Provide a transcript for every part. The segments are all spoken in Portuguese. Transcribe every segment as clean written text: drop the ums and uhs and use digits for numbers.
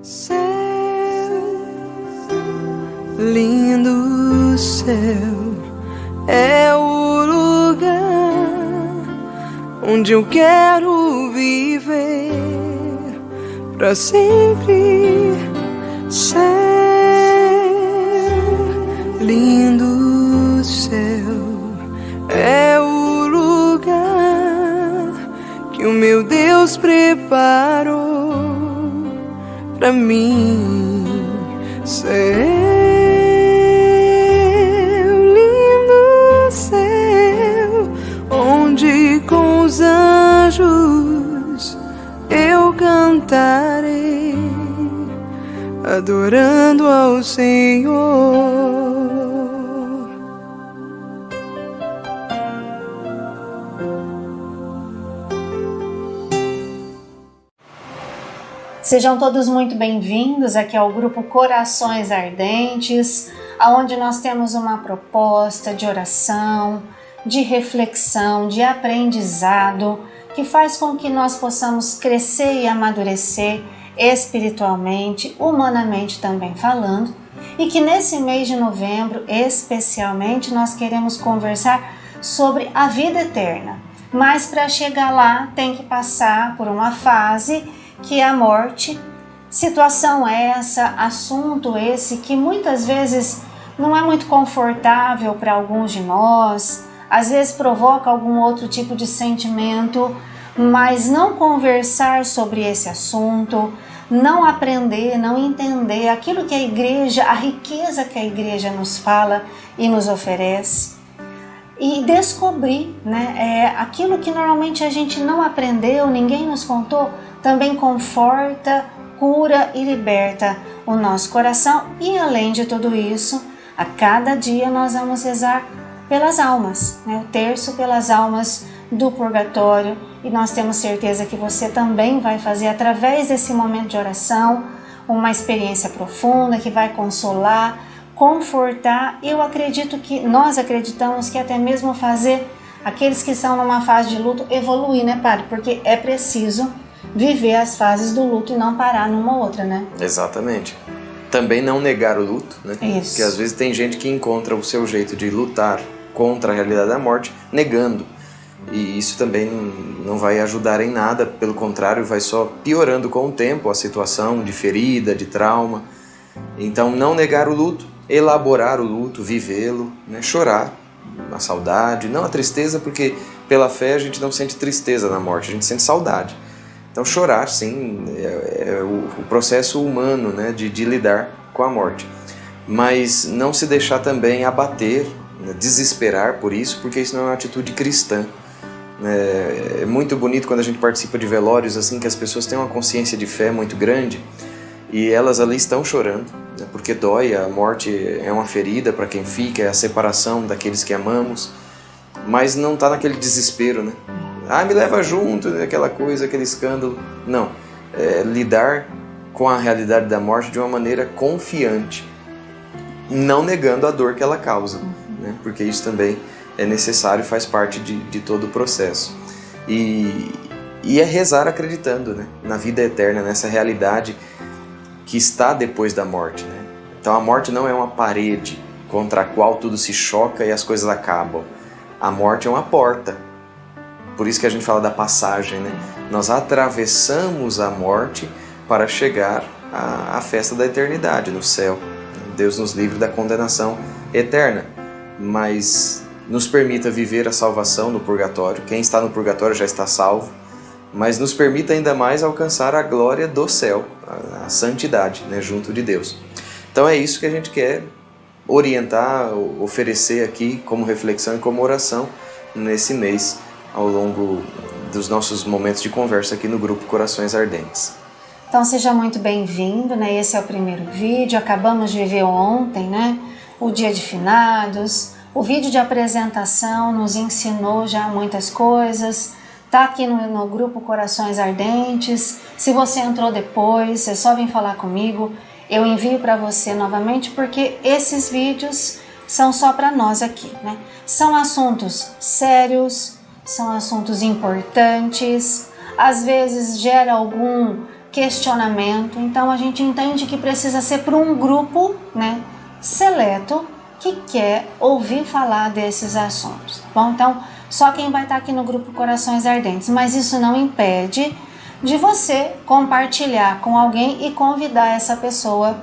Céu, lindo céu, é o lugar onde eu quero viver pra sempre. Céu, lindo céu, é o lugar que o meu Deus preparou pra mim. Céu, lindo céu, onde com os anjos eu cantarei, adorando ao Senhor. Sejam todos muito bem-vindos aqui ao grupo Corações Ardentes, onde nós temos uma proposta de oração, de reflexão, de aprendizado, que faz com que nós possamos crescer e amadurecer espiritualmente, humanamente também falando, e que nesse mês de novembro, especialmente, nós queremos conversar sobre a vida eterna. Mas para chegar lá tem que passar por uma fase que é a morte. Situação essa, assunto esse que muitas vezes não é muito confortável para alguns de nós, às vezes provoca algum outro tipo de sentimento, mas não conversar sobre esse assunto, não aprender, não entender aquilo que a igreja, a riqueza que a igreja nos fala e nos oferece, e descobrir, aquilo que normalmente a gente não aprendeu, ninguém nos contou, também conforta, cura e liberta o nosso coração. E além de tudo isso, a cada dia nós vamos rezar pelas almas, o terço pelas almas do purgatório, e nós temos certeza que você também vai fazer através desse momento de oração uma experiência profunda que vai consolar, confortar. Eu acredito que, nós acreditamos que até mesmo fazer aqueles que estão numa fase de luto evoluir, padre? Porque é preciso viver as fases do luto e não parar numa outra, Exatamente. Também não negar o luto, Isso. Porque às vezes tem gente que encontra o seu jeito de lutar contra a realidade da morte negando. E isso também não vai ajudar em nada, pelo contrário, vai só piorando com o tempo a situação de ferida, de trauma. Então não negar o luto, elaborar o luto, vivê-lo, chorar a saudade, não a tristeza, porque pela fé a gente não sente tristeza na morte, a gente sente saudade. Então chorar, sim, é o processo humano, de lidar com a morte. Mas não se deixar também abater, desesperar por isso, porque isso não é uma atitude cristã. É muito bonito quando a gente participa de velórios, assim, que as pessoas têm uma consciência de fé muito grande e elas ali estão chorando, porque dói, a morte é uma ferida para quem fica, é a separação daqueles que amamos, mas não está naquele desespero, me leva junto, aquela coisa, aquele escândalo. Não, lidar com a realidade da morte de uma maneira confiante, não negando a dor que ela causa, porque isso também é necessário, faz parte de todo o processo. E é rezar acreditando na vida eterna, nessa realidade que está depois da morte. Então a morte não é uma parede contra a qual tudo se choca e as coisas acabam. A morte é uma porta. Por isso que a gente fala da passagem, Nós atravessamos a morte para chegar à festa da eternidade, no céu. Deus nos livre da condenação eterna, mas nos permita viver a salvação no purgatório. Quem está no purgatório já está salvo, mas nos permita ainda mais alcançar a glória do céu, a santidade, junto de Deus. Então é isso que a gente quer orientar, oferecer aqui como reflexão e como oração nesse mês, ao longo dos nossos momentos de conversa aqui no grupo Corações Ardentes. Então seja muito bem-vindo, esse é o primeiro vídeo, acabamos de ver ontem, o dia de finados, o vídeo de apresentação nos ensinou já muitas coisas, tá aqui no grupo Corações Ardentes. Se você entrou depois, você só vem falar comigo, eu envio para você novamente, porque esses vídeos são só para nós aqui, São assuntos sérios, são assuntos importantes, às vezes gera algum questionamento. Então a gente entende que precisa ser para um grupo, né, seleto que quer ouvir falar desses assuntos. Tá bom? Então só quem vai estar aqui no grupo Corações Ardentes, mas isso não impede de você compartilhar com alguém e convidar essa pessoa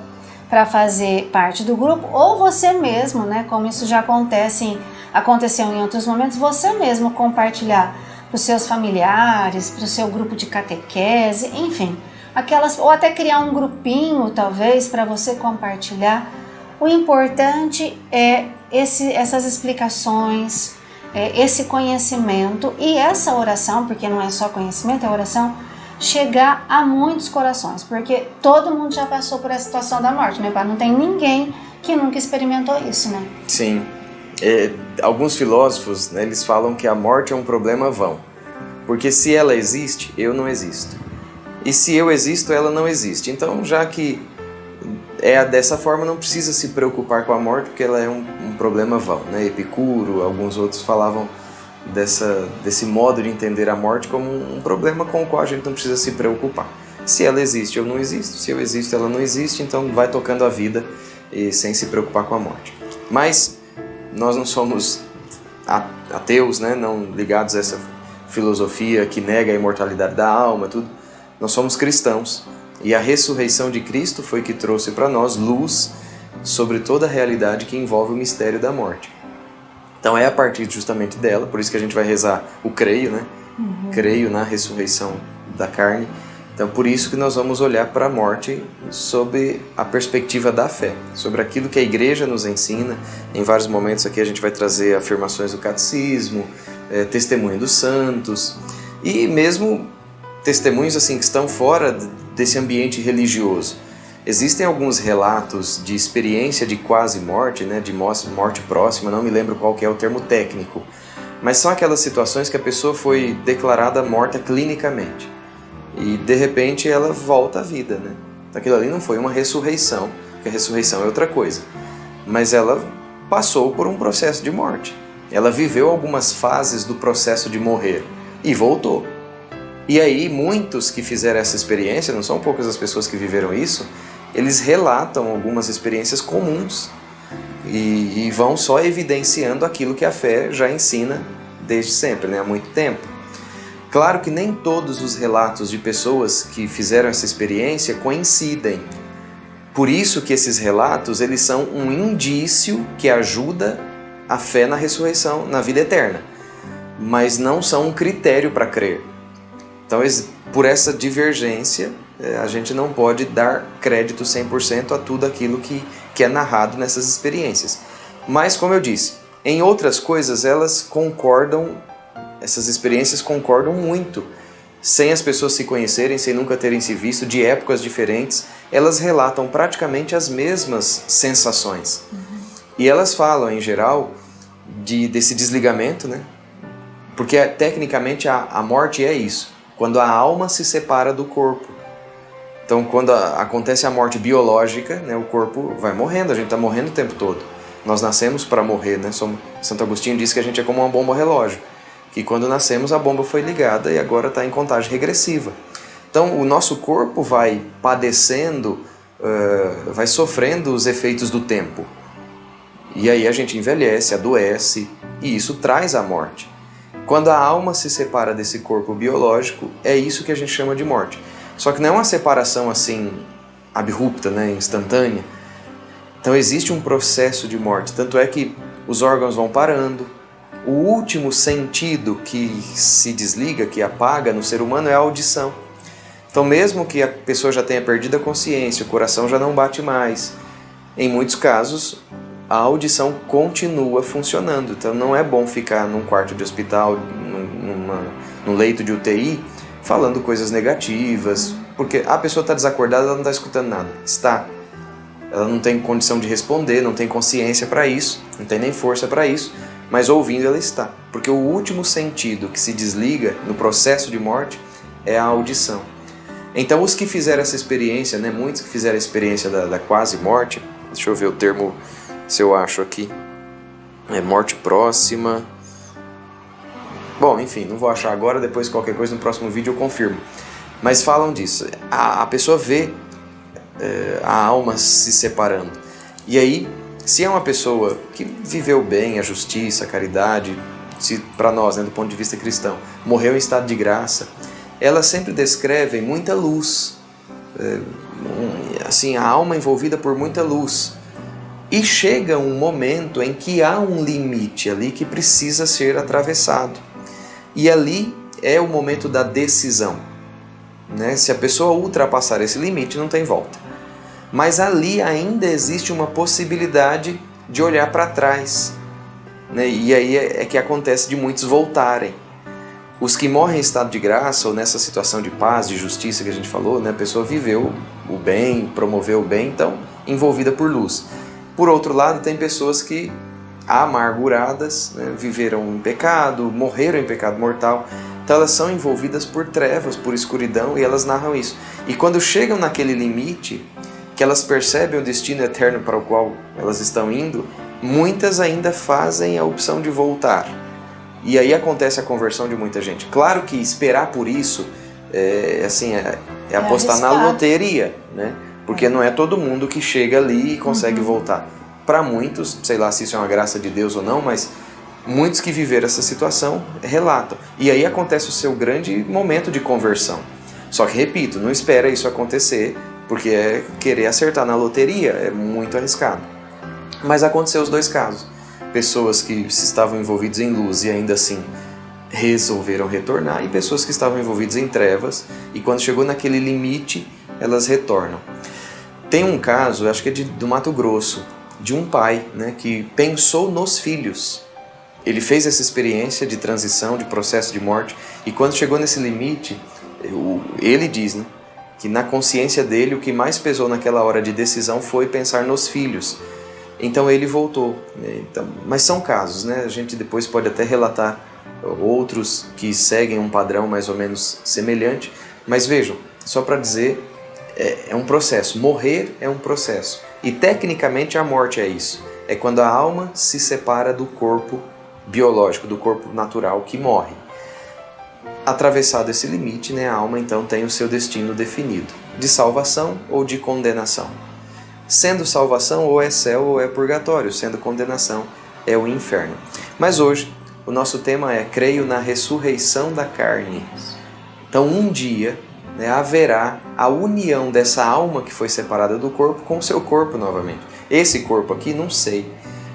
para fazer parte do grupo, ou você mesmo, né, como isso já aconteceu em outros momentos, você mesmo compartilhar para os seus familiares, para o seu grupo de catequese, enfim, ou até criar um grupinho, talvez, para você compartilhar. O importante é essas explicações, esse conhecimento e essa oração, porque não é só conhecimento, é oração, chegar a muitos corações, porque todo mundo já passou por essa situação da morte, né, pai? Não tem ninguém que nunca experimentou isso, né? Sim. Alguns filósofos, né, eles falam que a morte é um problema vão, porque se ela existe, eu não existo. E se eu existo, ela não existe. Então, já que é dessa forma, não precisa se preocupar com a morte, porque ela é um problema vão, né? Epicuro, alguns outros falavam desse modo de entender a morte como um problema com o qual a gente não precisa se preocupar. Se ela existe, eu não existo. Se eu existo, ela não existe. Então vai tocando a vida sem se preocupar com a morte. Mas nós não somos ateus, né? Não ligados a essa filosofia que nega a imortalidade da alma, tudo. Nós somos cristãos. E a ressurreição de Cristo foi que trouxe para nós luz sobre toda a realidade que envolve o mistério da morte. Então é a partir justamente dela, por isso que a gente vai rezar o creio, né? Creio na ressurreição da carne. Então por isso que nós vamos olhar para a morte sob a perspectiva da fé, sobre aquilo que a igreja nos ensina. Em vários momentos aqui a gente vai trazer afirmações do catecismo, testemunho dos santos e mesmo testemunhos assim que estão fora desse ambiente religioso. Existem alguns relatos de experiência de quase morte, né, de morte próxima, não me lembro qual que é o termo técnico, mas são aquelas situações que a pessoa foi declarada morta clinicamente e de repente ela volta à vida, né? Aquilo ali não foi uma ressurreição, porque a ressurreição é outra coisa, mas ela passou por um processo de morte. Ela viveu algumas fases do processo de morrer e voltou. E aí muitos que fizeram essa experiência, não são poucas as pessoas que viveram isso, eles relatam algumas experiências comuns e vão só evidenciando aquilo que a fé já ensina desde sempre, né? Há muito tempo. Claro que nem todos os relatos de pessoas que fizeram essa experiência coincidem. Por isso que esses relatos eles são um indício que ajuda a fé na ressurreição, na vida eterna, mas não são um critério para crer. Então, por essa divergência, a gente não pode dar crédito 100% a tudo aquilo que é narrado nessas experiências. Mas, como eu disse, em outras coisas elas concordam, essas experiências concordam muito. Sem as pessoas se conhecerem, sem nunca terem se visto, de épocas diferentes, elas relatam praticamente as mesmas sensações. E elas falam, em geral, desse desligamento, né? Porque tecnicamente a morte é isso. Quando a alma se separa do corpo. Então, quando acontece a morte biológica, né, o corpo vai morrendo, a gente está morrendo o tempo todo. Nós nascemos para morrer, né? Santo Agostinho diz que a gente é como uma bomba relógio, que quando nascemos a bomba foi ligada e agora está em contagem regressiva. Então, o nosso corpo vai padecendo, vai sofrendo os efeitos do tempo. E aí a gente envelhece, adoece, e isso traz a morte. Quando a alma se separa desse corpo biológico, é isso que a gente chama de morte. Só que não é uma separação assim, abrupta, né, instantânea. Então existe um processo de morte. Tanto é que os órgãos vão parando. O último sentido que se desliga, que apaga no ser humano é a audição. Então mesmo que a pessoa já tenha perdido a consciência, o coração já não bate mais, em muitos casos a audição continua funcionando. Então não é bom ficar num quarto de hospital, num leito de UTI, falando coisas negativas, porque a pessoa está desacordada, ela não está escutando nada. Está. Ela não tem condição de responder, não tem consciência para isso, não tem nem força para isso, mas ouvindo ela está. Porque o último sentido que se desliga no processo de morte é a audição. Então os que fizeram essa experiência, né, muitos que fizeram a experiência da quase morte, deixa eu ver o termo, se eu acho aqui, é morte próxima. Bom, enfim, não vou achar agora, depois qualquer coisa no próximo vídeo eu confirmo. Mas falam disso. A pessoa vê a alma se separando. E aí, se é uma pessoa que viveu bem a justiça, a caridade, para nós, né, do ponto de vista cristão, morreu em estado de graça, elas sempre descrevem muita luz, assim, a alma envolvida por muita luz. E chega um momento em que há um limite ali que precisa ser atravessado. E ali é o momento da decisão, né? Se a pessoa ultrapassar esse limite, não tem volta. Mas ali ainda existe uma possibilidade de olhar para trás, né? E aí é que acontece de muitos voltarem. Os que morrem em estado de graça ou nessa situação de paz, de justiça que a gente falou, né? A pessoa viveu o bem, promoveu o bem, então envolvida por luz. Por outro lado, tem pessoas que, amarguradas, né, viveram em pecado, morreram em pecado mortal, então elas são envolvidas por trevas, por escuridão, e elas narram isso. E quando chegam naquele limite, que elas percebem o destino eterno para o qual elas estão indo, muitas ainda fazem a opção de voltar. E aí acontece a conversão de muita gente. Claro que esperar por isso é apostar na loteria, né? Porque não é todo mundo que chega ali e consegue voltar. Para muitos, sei lá se isso é uma graça de Deus ou não, mas muitos que viveram essa situação relatam. E aí acontece o seu grande momento de conversão. Só que, repito, não espera isso acontecer, porque é querer acertar na loteria, é muito arriscado. Mas aconteceu os dois casos. Pessoas que estavam envolvidas em luz e ainda assim resolveram retornar, e pessoas que estavam envolvidas em trevas e quando chegou naquele limite, elas retornam. Tem um caso, acho que é do Mato Grosso, de um pai, né, que pensou nos filhos. Ele fez essa experiência de transição, de processo de morte, e quando chegou nesse limite, ele diz, né, que na consciência dele o que mais pesou naquela hora de decisão foi pensar nos filhos. Então ele voltou. Então, mas são casos, né? A gente depois pode até relatar outros que seguem um padrão mais ou menos semelhante, mas vejam, só para dizer, é um processo. Morrer é um processo. E tecnicamente a morte é isso. É quando a alma se separa do corpo biológico, do corpo natural que morre. Atravessado esse limite, né, a alma então tem o seu destino definido, de salvação ou de condenação. Sendo salvação, ou é céu ou é purgatório. Sendo condenação, é o inferno. Mas hoje, o nosso tema é creio na ressurreição da carne. Então um dia, né, haverá a união dessa alma que foi separada do corpo com o seu corpo novamente. Esse corpo aqui, não sei,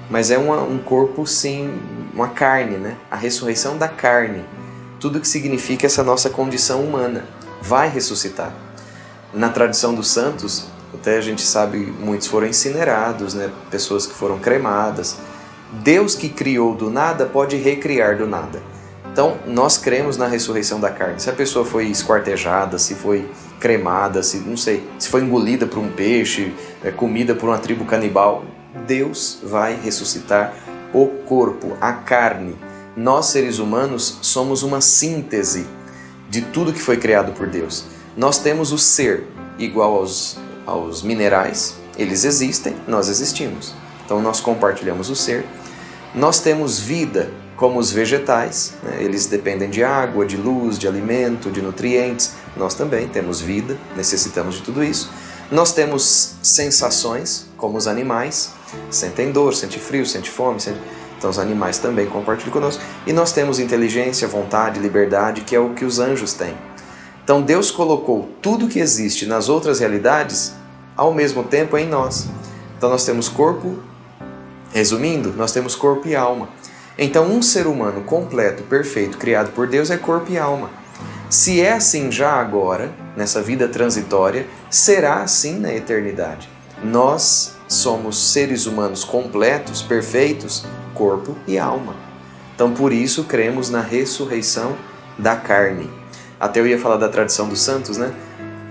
mas é um corpo sim, uma carne, né? A ressurreição da carne. Tudo que significa essa nossa condição humana vai ressuscitar. Na tradição dos santos, até a gente sabe, muitos foram incinerados, né? Pessoas que foram cremadas. Deus que criou do nada pode recriar do nada. Então, nós cremos na ressurreição da carne. Se a pessoa foi esquartejada, se foi cremada, se foi engolida por um peixe, comida por uma tribo canibal, Deus vai ressuscitar o corpo, a carne. Nós, seres humanos, somos uma síntese de tudo que foi criado por Deus. Nós temos o ser igual aos minerais, eles existem, nós existimos. Então nós compartilhamos o ser. Nós temos vida como os vegetais, né? Eles dependem de água, de luz, de alimento, de nutrientes. Nós também temos vida, necessitamos de tudo isso. Nós temos sensações como os animais, sentem dor, sentem frio, sentem fome, então os animais também compartilham conosco. E nós temos inteligência, vontade, liberdade, que é o que os anjos têm. Então Deus colocou tudo que existe nas outras realidades ao mesmo tempo em nós. Então nós temos corpo, resumindo, nós temos corpo e alma. Então um ser humano completo, perfeito, criado por Deus é corpo e alma. Se é assim já agora, nessa vida transitória, será assim na eternidade. Nós somos seres humanos completos, perfeitos, corpo e alma. Então por isso cremos na ressurreição da carne. Até eu ia falar da tradição dos santos, né?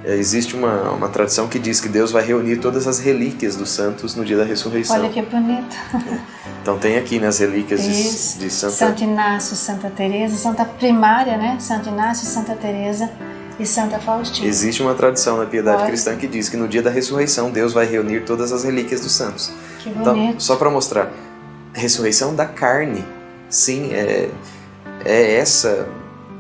Existe uma tradição que diz que Deus vai reunir todas as relíquias dos santos no dia da ressurreição. Olha que bonito. Então tem aqui nas relíquias de Santo Inácio, Santa Teresa, Santa Primária, né? Santo Inácio, Santa Teresa e Santa Faustina. Existe uma tradição na piedade cristã que diz que no dia da ressurreição Deus vai reunir todas as relíquias dos santos. Que bonito. Então, só para mostrar, ressurreição da carne, sim, é essa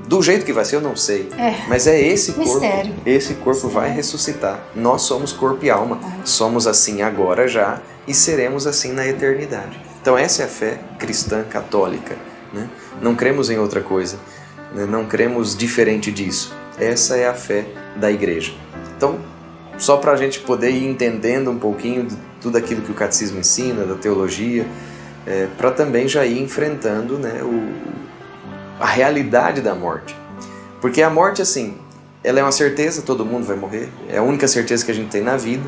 Do jeito que vai ser, eu não sei. Mas é esse corpo. Mistério. Esse corpo vai ressuscitar. Nós somos corpo e alma. Somos assim agora já e seremos assim na eternidade. Então essa é a fé cristã católica, né? Não cremos em outra coisa, né? Não cremos diferente disso. Essa é a fé da igreja. Então, só para a gente poder ir entendendo um pouquinho de tudo aquilo que o catecismo ensina, da teologia, para também já ir enfrentando, né, a realidade da morte. Porque a morte, assim, ela é uma certeza, todo mundo vai morrer, é a única certeza que a gente tem na vida.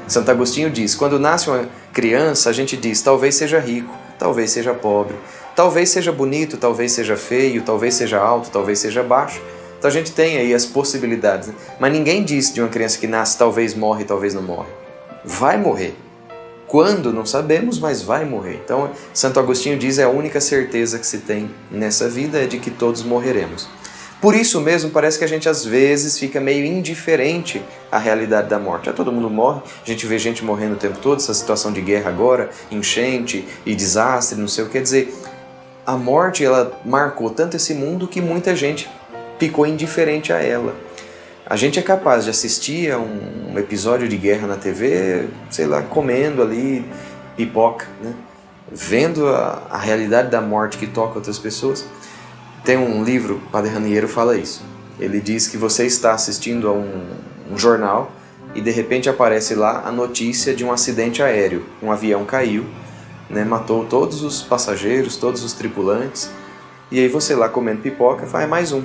Santo Agostinho diz, quando nasce uma criança, a gente diz, talvez seja rico, talvez seja pobre, talvez seja bonito, talvez seja feio, talvez seja alto, talvez seja baixo. Então a gente tem aí as possibilidades, né? Mas ninguém diz de uma criança que nasce, talvez morre, talvez não morre. Vai morrer. Quando? Não sabemos, mas vai morrer. Então Santo Agostinho diz, a única certeza que se tem nessa vida é de que todos morreremos. Por isso mesmo, parece que a gente às vezes fica meio indiferente à realidade da morte. Todo mundo morre, a gente vê gente morrendo o tempo todo, essa situação de guerra agora, enchente e desastre, não sei o que. Quer dizer, a morte ela marcou tanto esse mundo que muita gente ficou indiferente a ela. A gente é capaz de assistir a um episódio de guerra na TV, sei lá, comendo ali pipoca, né? Vendo a realidade da morte que toca outras pessoas. Tem um livro, o Padre Raniero fala isso. Ele diz que você está assistindo a um jornal e de repente aparece lá a notícia de um acidente aéreo. Um avião caiu, né, matou todos os passageiros, todos os tripulantes. E aí você lá comendo pipoca, faz mais um.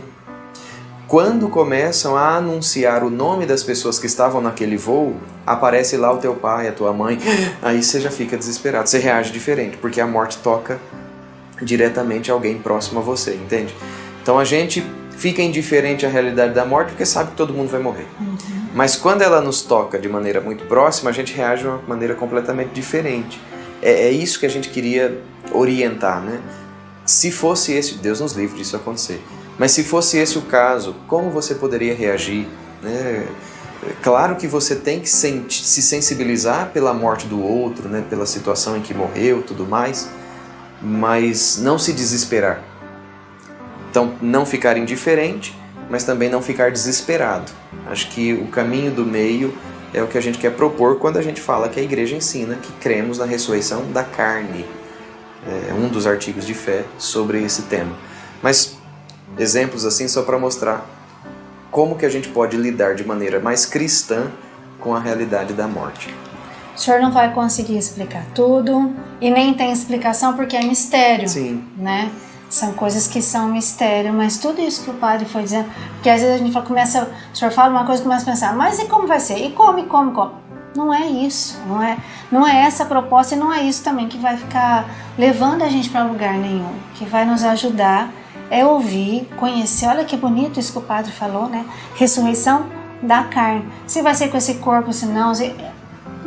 Quando começam a anunciar o nome das pessoas que estavam naquele voo, aparece lá o teu pai, a tua mãe, aí você já fica desesperado, você reage diferente, porque a morte toca diretamente a alguém próximo a você, entende? Então a gente fica indiferente à realidade da morte porque sabe que todo mundo vai morrer. Mas quando ela nos toca de maneira muito próxima, a gente reage de uma maneira completamente diferente. É isso que a gente queria orientar, né? Se fosse esse, Deus nos livre disso acontecer, mas se fosse esse o caso, como você poderia reagir, né? Claro que você tem que se sensibilizar pela morte do outro, né? Pela situação em que morreu, tudo mais, mas não se desesperar. Então, não ficar indiferente, mas também não ficar desesperado. Acho que o caminho do meio é o que a gente quer propor quando a gente fala que a igreja ensina que cremos na ressurreição da carne. É um dos artigos de fé sobre esse tema. Mas exemplos assim só para mostrar como que a gente pode lidar de maneira mais cristã com a realidade da morte. O senhor não vai conseguir explicar tudo e nem tem explicação porque é mistério. Sim. Né? São coisas que são mistério, mas tudo isso que o padre foi dizendo, porque às vezes a gente o senhor fala uma coisa e começa a pensar, mas e como vai ser? E como? Não é isso, não é essa a proposta e não é isso também que vai ficar levando a gente para lugar nenhum. Que vai nos ajudar é ouvir, conhecer, olha que bonito isso que o padre falou, né? Ressurreição da carne. Se vai ser com esse corpo, se não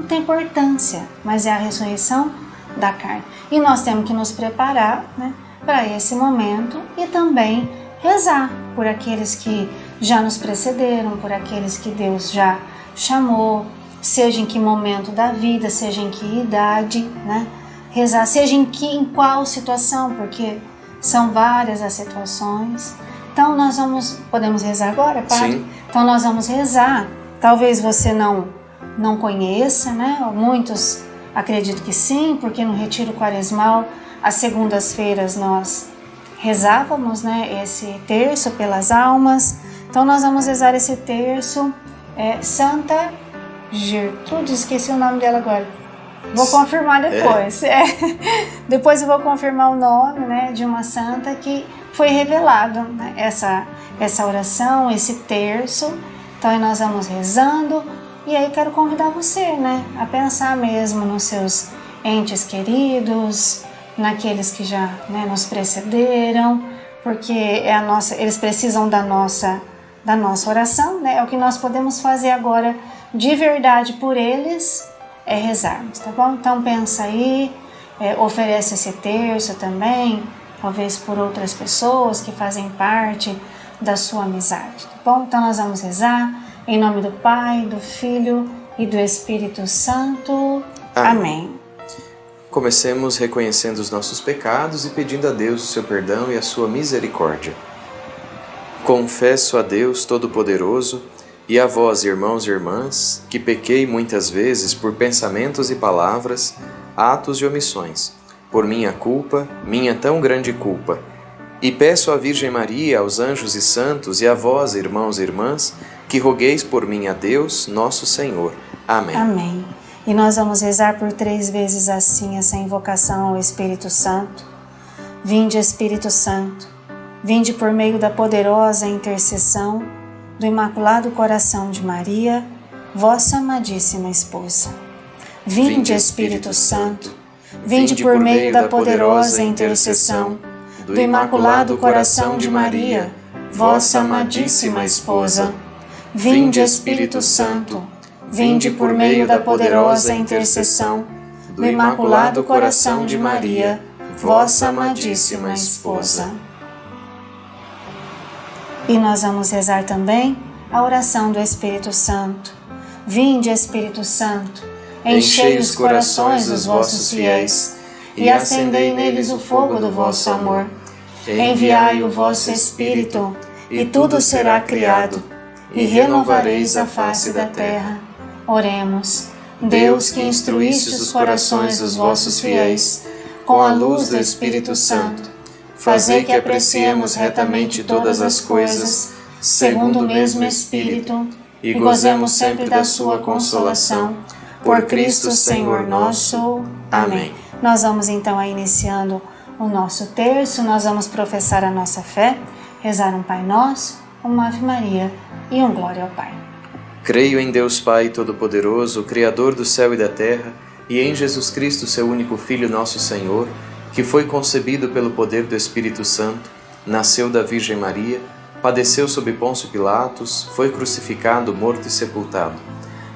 tem importância, mas é a ressurreição da carne. E nós temos que nos preparar, né, para esse momento e também rezar por aqueles que já nos precederam, por aqueles que Deus já chamou, seja em que momento da vida, seja em que idade, né? Rezar, seja em qual situação, porque são várias as situações. Então nós podemos rezar agora, padre? Sim. Então nós vamos rezar. Talvez você não conheça, né? Muitos acredito que sim, porque no retiro quaresmal, às segundas-feiras nós rezávamos, né, esse terço pelas almas. Então nós vamos rezar esse terço. Santa Gertrude, esqueci o nome dela agora. Vou confirmar depois. Depois eu vou confirmar o nome, né, de uma santa que foi revelado, né, essa oração, esse terço. Então nós vamos rezando e aí quero convidar você, né, a pensar mesmo nos seus entes queridos, naqueles que já, né, nos precederam, porque eles precisam da nossa oração, né? É o que nós podemos fazer agora de verdade por eles, é rezarmos, tá bom? Então pensa aí, oferece esse terço também, talvez por outras pessoas que fazem parte da sua amizade, tá bom? Então nós vamos rezar em nome do Pai, do Filho e do Espírito Santo. Amém. Comecemos reconhecendo os nossos pecados e pedindo a Deus o seu perdão e a sua misericórdia. Confesso a Deus Todo-Poderoso e a vós, irmãos e irmãs, que pequei muitas vezes por pensamentos e palavras, atos e omissões, por minha culpa, minha tão grande culpa. E peço à Virgem Maria, aos anjos e santos e a vós, irmãos e irmãs, que rogueis por mim a Deus, nosso Senhor. Amém. Amém. E nós vamos rezar por 3 vezes assim essa invocação ao Espírito Santo. Vinde, Espírito Santo, vinde por meio da poderosa intercessão do Imaculado Coração de Maria, vossa amadíssima esposa. Vinde, Espírito Santo, vinde por meio da poderosa intercessão do Imaculado Coração de Maria, vossa amadíssima esposa. Vinde, Espírito Santo, vinde por meio da poderosa intercessão do Imaculado Coração de Maria, vossa amadíssima esposa. E nós vamos rezar também a oração do Espírito Santo. Vinde, Espírito Santo, enchei os corações dos vossos fiéis e acendei neles o fogo do vosso amor. Enviai o vosso Espírito, e tudo será criado, e renovareis a face da terra. Oremos. Deus, que instruíste os corações dos vossos fiéis com a luz do Espírito Santo, fazei que apreciemos retamente todas as coisas, segundo o mesmo Espírito, e gozemos sempre da sua consolação. Por Cristo Senhor nosso. Amém. Nós vamos então aí iniciando o nosso terço, nós vamos professar a nossa fé, rezar um Pai Nosso, uma Ave Maria e um Glória ao Pai. Creio em Deus Pai Todo-Poderoso, Criador do céu e da terra, e em Jesus Cristo, seu único Filho, nosso Senhor, que foi concebido pelo poder do Espírito Santo, nasceu da Virgem Maria, padeceu sob Pôncio Pilatos, foi crucificado, morto e sepultado.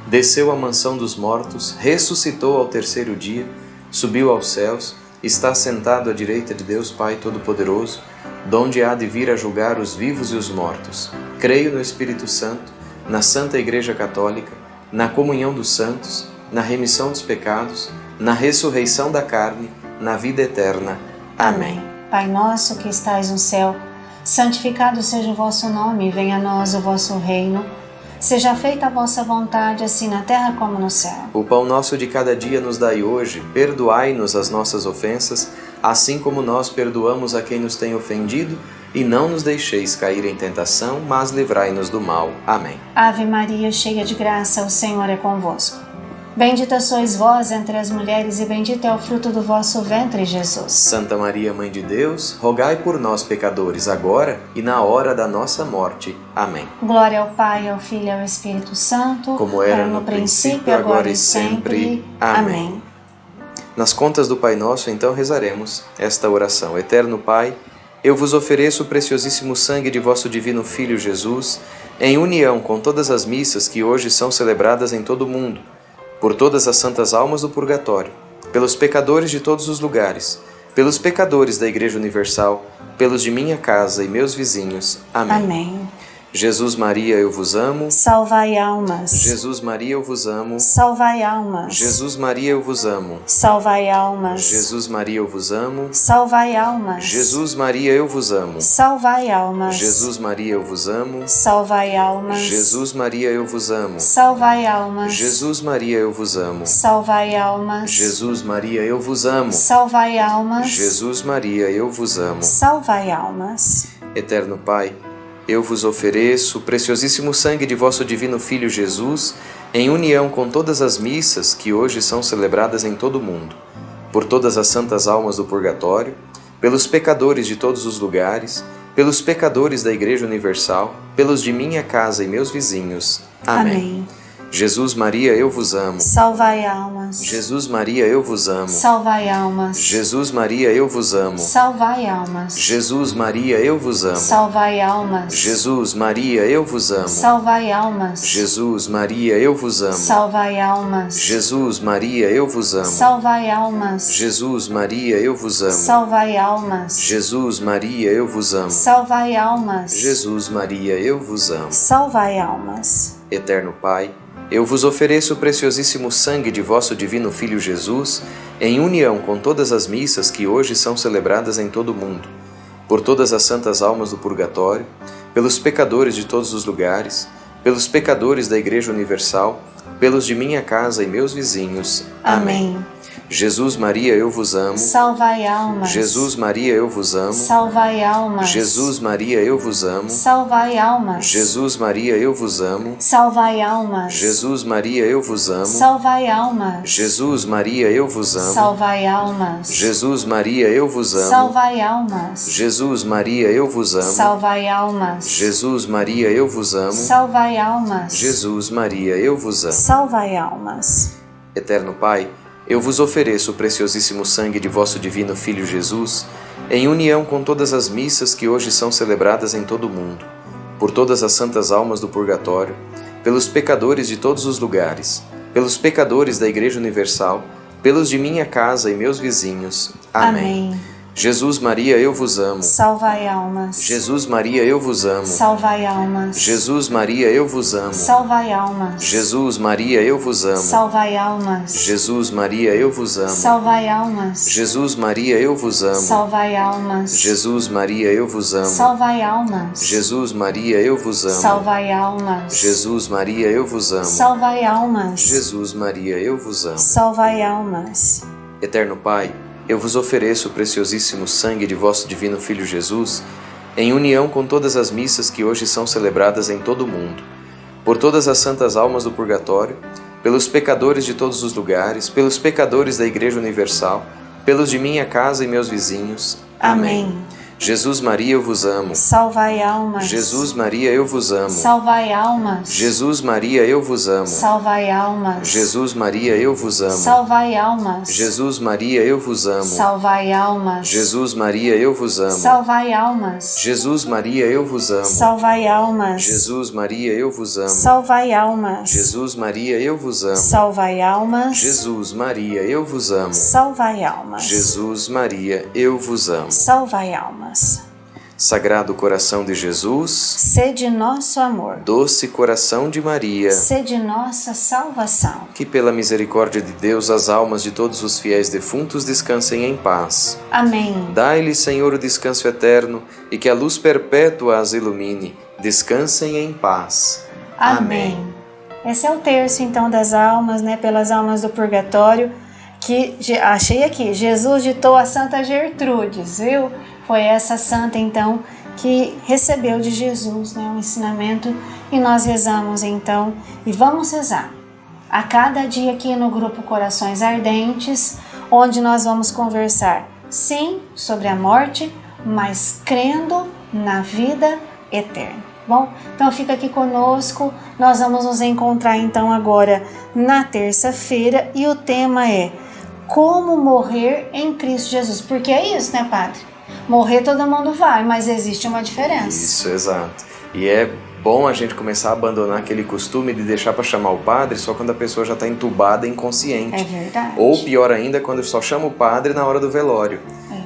Desceu à mansão dos mortos, ressuscitou ao 3º dia, subiu aos céus, está sentado à direita de Deus Pai Todo-Poderoso, donde há de vir a julgar os vivos e os mortos. Creio no Espírito Santo, na Santa Igreja Católica, na comunhão dos santos, na remissão dos pecados, na ressurreição da carne, na vida eterna. Amém. Pai nosso que estais no céu, santificado seja o vosso nome, venha a nós o vosso reino. Seja feita a vossa vontade, assim na terra como no céu. O pão nosso de cada dia nos dai hoje, perdoai-nos as nossas ofensas, assim como nós perdoamos a quem nos tem ofendido, e não nos deixeis cair em tentação, mas livrai-nos do mal. Amém. Ave Maria, cheia de graça, o Senhor é convosco. Bendita sois vós entre as mulheres, e bendito é o fruto do vosso ventre, Jesus. Santa Maria, Mãe de Deus, rogai por nós, pecadores, agora e na hora da nossa morte. Amém. Glória ao Pai, ao Filho e ao Espírito Santo, como era no princípio, agora e sempre. Amém. Nas contas do Pai Nosso, então, rezaremos esta oração. Eterno Pai, eu vos ofereço o preciosíssimo sangue de vosso divino Filho Jesus, em união com todas as missas que hoje são celebradas em todo o mundo, por todas as santas almas do purgatório, pelos pecadores de todos os lugares, pelos pecadores da Igreja Universal, pelos de minha casa e meus vizinhos. Amém. Amém. Jesus Maria, eu vos amo. Salvai almas. Jesus Maria, eu vos amo. Salvai almas. Jesus Maria, eu vos amo. Salvai almas. Jesus Maria, eu vos amo. Salvai almas. Jesus Maria, eu vos amo. Salvai almas. Jesus Maria, eu vos amo. Salvai almas. Jesus Maria, eu vos amo. Salvai almas. Jesus Maria, eu vos amo. Salvai almas. Jesus Maria, eu vos amo. Salvai almas. Jesus Maria, eu vos amo. Salvai almas. Eterno Pai, eu vos ofereço o preciosíssimo sangue de vosso divino Filho Jesus, em união com todas as missas que hoje são celebradas em todo o mundo, por todas as santas almas do purgatório, pelos pecadores de todos os lugares, pelos pecadores da Igreja Universal, pelos de minha casa e meus vizinhos. Amém. Amém. Jesus Maria, eu vos amo. Salvai almas. Jesus Maria, eu vos amo. Salvai almas. Jesus Maria, eu vos amo. Salvai almas. Jesus Maria, eu vos amo. Salvai almas. Jesus Maria, eu vos amo. Salvai almas. Jesus Maria, eu vos amo. Salvai almas. Jesus Maria, eu vos amo. Salvai almas. Jesus Maria, eu vos amo. Salvai almas. Jesus Maria, eu vos amo. Salvai almas. Jesus Maria, eu vos amo. Salvai almas. Eterno Pai, eu vos ofereço o preciosíssimo sangue de vosso divino Filho Jesus, em união com todas as missas que hoje são celebradas em todo o mundo, por todas as santas almas do purgatório, pelos pecadores de todos os lugares, pelos pecadores da Igreja Universal, pelos de minha casa e meus vizinhos. Amém. Jesus, Maria, eu vos amo. Salvai almas. Jesus, Maria, eu vos amo. Salvai almas. Jesus, Maria, eu vos amo. Salvai almas. Jesus, Maria, eu vos amo. Salvai almas. Jesus, Maria, eu vos amo. Salvai almas. Jesus, Maria, eu vos amo. Salvai almas. Jesus, Maria, eu vos amo. Salvai almas. Jesus, Maria, eu vos amo. Salvai almas. Jesus, Maria, eu vos amo. Salvai almas. Jesus, Maria, eu vos amo. Salvai almas. Eterno Pai, eu vos ofereço o preciosíssimo sangue de vosso divino Filho Jesus, em união com todas as missas que hoje são celebradas em todo o mundo, por todas as santas almas do purgatório, pelos pecadores de todos os lugares, pelos pecadores da Igreja Universal, pelos de minha casa e meus vizinhos. Amém. Jesus, Maria, eu vos amo. Salvai almas. Jesus, Maria, eu vos amo. Salvai almas. Jesus, Maria, eu vos amo. Salvai almas. Jesus, Maria, eu vos amo. Salvai almas. Jesus, Maria, eu vos amo. Salvai almas. Jesus, Maria, eu vos amo. Salvai almas. Jesus, Maria, eu vos amo. Salvai almas. Jesus, Maria, eu vos amo. Salvai almas. Jesus, Maria, eu vos amo. Salvai almas. Jesus, Maria, eu vos amo. Salvai almas. Eterno Pai, eu vos ofereço o preciosíssimo sangue de vosso divino Filho Jesus, em união com todas as missas que hoje são celebradas em todo o mundo, por todas as santas almas do purgatório, pelos pecadores de todos os lugares, pelos pecadores da Igreja Universal, pelos de minha casa e meus vizinhos. Amém. Jesus, Maria, eu vos amo. Salvai almas. Jesus, Maria, eu vos amo. Salvai almas. Jesus, Maria, eu vos amo. Salvai almas. Jesus, Maria, eu vos amo. Salvai almas. Jesus, Maria, eu vos amo. Salvai almas. Jesus, Maria, eu vos amo. Salvai almas. Jesus, Maria, eu vos amo. Salvai almas. Jesus, Maria, eu vos amo. Salvai almas. Jesus, Maria, eu vos amo. Salvai almas. Jesus, Maria, eu vos amo. Salvai almas. Jesus, Maria, eu vos amo. Salvai almas. Sagrado coração de Jesus, sede nosso amor. Doce coração de Maria, sede nossa salvação. Que pela misericórdia de Deus as almas de todos os fiéis defuntos descansem em paz. Amém. Dai-lhes, Senhor, o descanso eterno e que a luz perpétua as ilumine. Descansem em paz. Amém. Esse é o terço então das almas, né? Pelas almas do purgatório, que achei aqui, Jesus ditou a Santa Gertrudes, viu? Foi essa santa, então, que recebeu de Jesus, né, um ensinamento, e nós rezamos, então, e vamos rezar a cada dia aqui no Grupo Corações Ardentes, onde nós vamos conversar, sim, sobre a morte, mas crendo na vida eterna. Bom, então fica aqui conosco, nós vamos nos encontrar, então, agora na terça-feira, e o tema é como morrer em Cristo Jesus, porque é isso, né, Padre? Morrer todo mundo vai, mas existe uma diferença. Isso, exato. E é bom a gente começar a abandonar aquele costume de deixar para chamar o padre só quando a pessoa já está entubada, inconsciente. É verdade. Ou pior ainda, quando só chama o padre na hora do velório.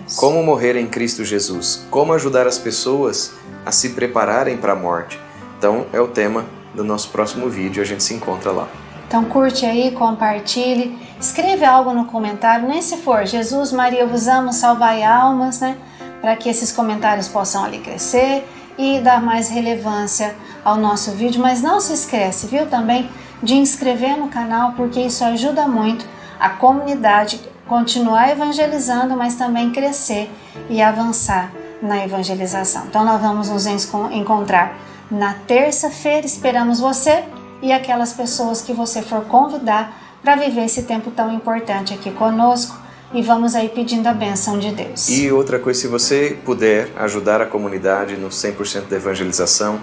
Isso. Como morrer em Cristo Jesus? Como ajudar as pessoas a se prepararem para a morte? Então é o tema do nosso próximo vídeo, a gente se encontra lá. Então curte aí, compartilhe, escreve algo no comentário, nem se for Jesus, Maria, eu vos amo, salvai almas, né? Para que esses comentários possam ali crescer e dar mais relevância ao nosso vídeo. Mas não se esquece, viu, também de inscrever no canal, porque isso ajuda muito a comunidade continuar evangelizando, mas também crescer e avançar na evangelização. Então nós vamos nos encontrar na terça-feira, esperamos você e aquelas pessoas que você for convidar para viver esse tempo tão importante aqui conosco. E vamos aí pedindo a bênção de Deus. E outra coisa, se você puder ajudar a comunidade no 100% da evangelização,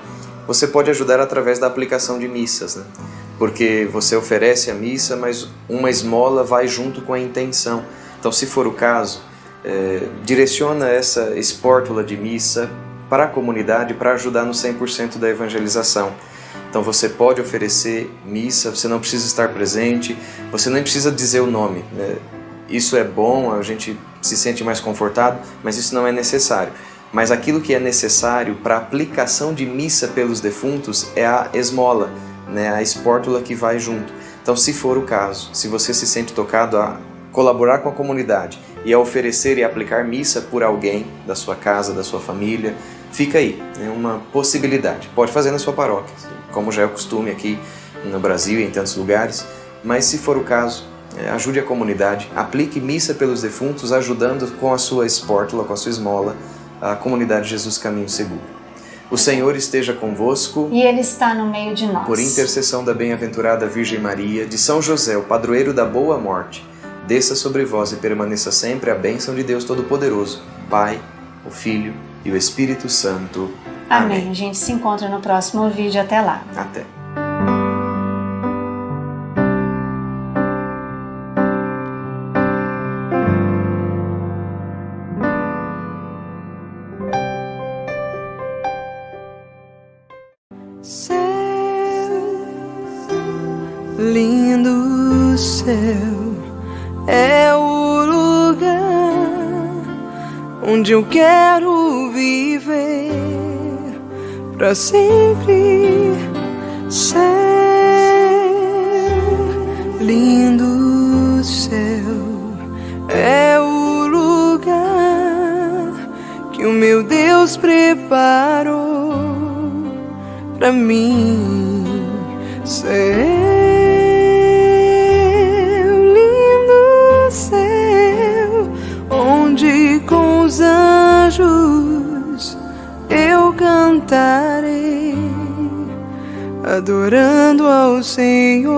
você pode ajudar através da aplicação de missas, né? Porque você oferece a missa, mas uma esmola vai junto com a intenção. Então, se for o caso, direciona essa espórtula de missa para a comunidade para ajudar no 100% da evangelização. Então você pode oferecer missa, você não precisa estar presente, você nem precisa dizer o nome, né? Isso é bom, a gente se sente mais confortável, mas isso não é necessário. Mas aquilo que é necessário para a aplicação de missa pelos defuntos é a esmola, né? A espórtula que vai junto. Então, se for o caso, se você se sente tocado a colaborar com a comunidade e a oferecer e aplicar missa por alguém da sua casa, da sua família, Fica aí, é uma possibilidade. Pode fazer na sua paróquia, como já é o costume aqui no Brasil e em tantos lugares, mas se for o caso, ajude a comunidade, aplique missa pelos defuntos, ajudando com a sua espórtula, com a sua esmola, a comunidade Jesus Caminho Seguro. O Senhor esteja convosco. E Ele está no meio de nós. Por intercessão da bem-aventurada Virgem Maria, de São José, o padroeiro da boa morte, desça sobre vós e permaneça sempre a bênção de Deus Todo-Poderoso, Pai, o Filho e o Espírito Santo. Amém. A gente se encontra no próximo vídeo. Até lá. Até. Céu, lindo céu, é o lugar onde eu quero viver pra sempre. Céu, lindo céu, é o lugar que o meu Deus preparou pra mim. Céu, lindo céu, onde com os anjos eu cantarei, adorando ao Senhor.